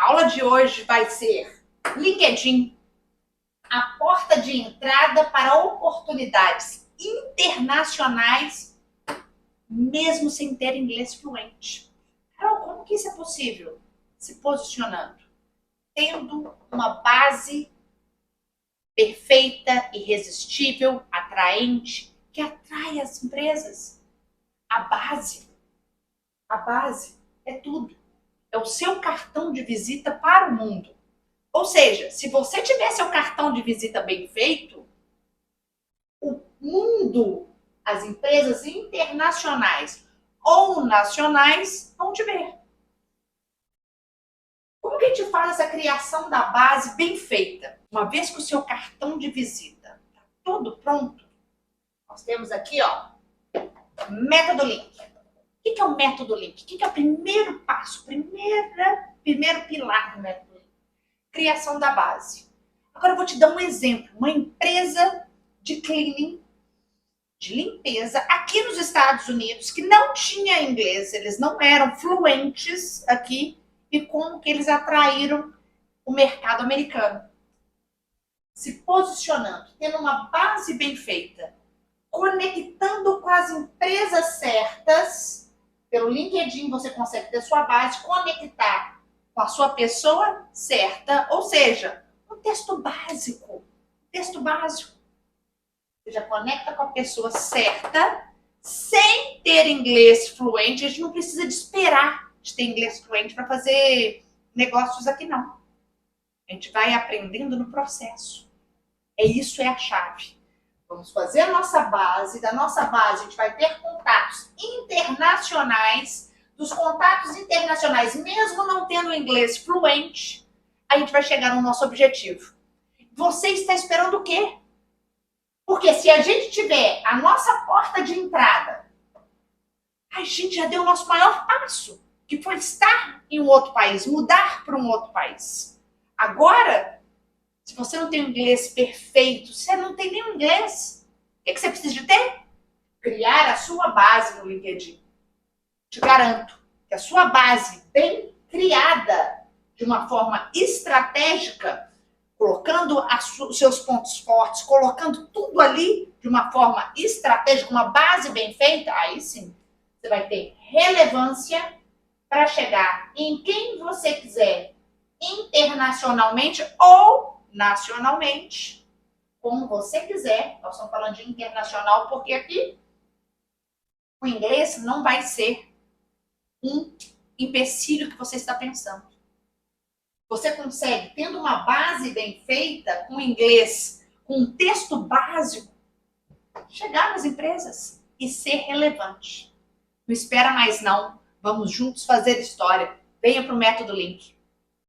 aula de hoje vai ser LinkedIn, a porta de entrada para oportunidades internacionais, mesmo sem ter inglês fluente. Carol, como que isso é possível? Se posicionando, tendo uma base perfeita, irresistível, atraente, que atrai as empresas. A base é tudo. É o seu cartão de visita para o mundo. Ou seja, se você tiver seu cartão de visita bem feito, o mundo, as empresas internacionais ou nacionais vão te ver. Como que a gente faz essa criação da base bem feita? Uma vez que o seu cartão de visita está todo pronto, nós temos aqui, ó, método Link. O que é o método Link? O que é o primeiro passo, primeiro pilar do método Link? Criação da base. Agora eu vou te dar um exemplo. Uma empresa de cleaning, de limpeza, aqui nos Estados Unidos, que não tinha inglês, eles não eram fluentes aqui, e como que eles atraíram o mercado americano. Se posicionando, tendo uma base bem feita, conectando com as empresas certas. Pelo LinkedIn você consegue ter sua base, conectar com a sua pessoa certa, ou seja, um texto básico. Você já conecta com a pessoa certa, sem ter inglês fluente. A gente não precisa de esperar de ter inglês fluente para fazer negócios aqui, não. A gente vai aprendendo no processo. Isso é a chave. Vamos fazer a nossa base. Da nossa base, a gente vai ter contatos internacionais. Dos contatos internacionais, mesmo não tendo inglês fluente, a gente vai chegar no nosso objetivo. Você está esperando o quê? Porque se a gente tiver a nossa porta de entrada, a gente já deu o nosso maior passo, que foi estar em um outro país, mudar para um outro país. Agora, se você não tem um inglês perfeito, você não tem nenhum inglês, o que você precisa de ter? Criar a sua base no LinkedIn. Te garanto que a sua base bem criada, de uma forma estratégica, colocando os seus pontos fortes, colocando tudo ali de uma forma estratégica, uma base bem feita, aí sim, você vai ter relevância para chegar em quem você quiser, internacionalmente ou nacionalmente, como você quiser. Nós estamos falando de internacional porque aqui o inglês não vai ser um empecilho que você está pensando. Você consegue, tendo uma base bem feita, com inglês, com um texto básico, chegar nas empresas e ser relevante. Não espera mais não. Vamos juntos fazer história. Venha para o Método Link.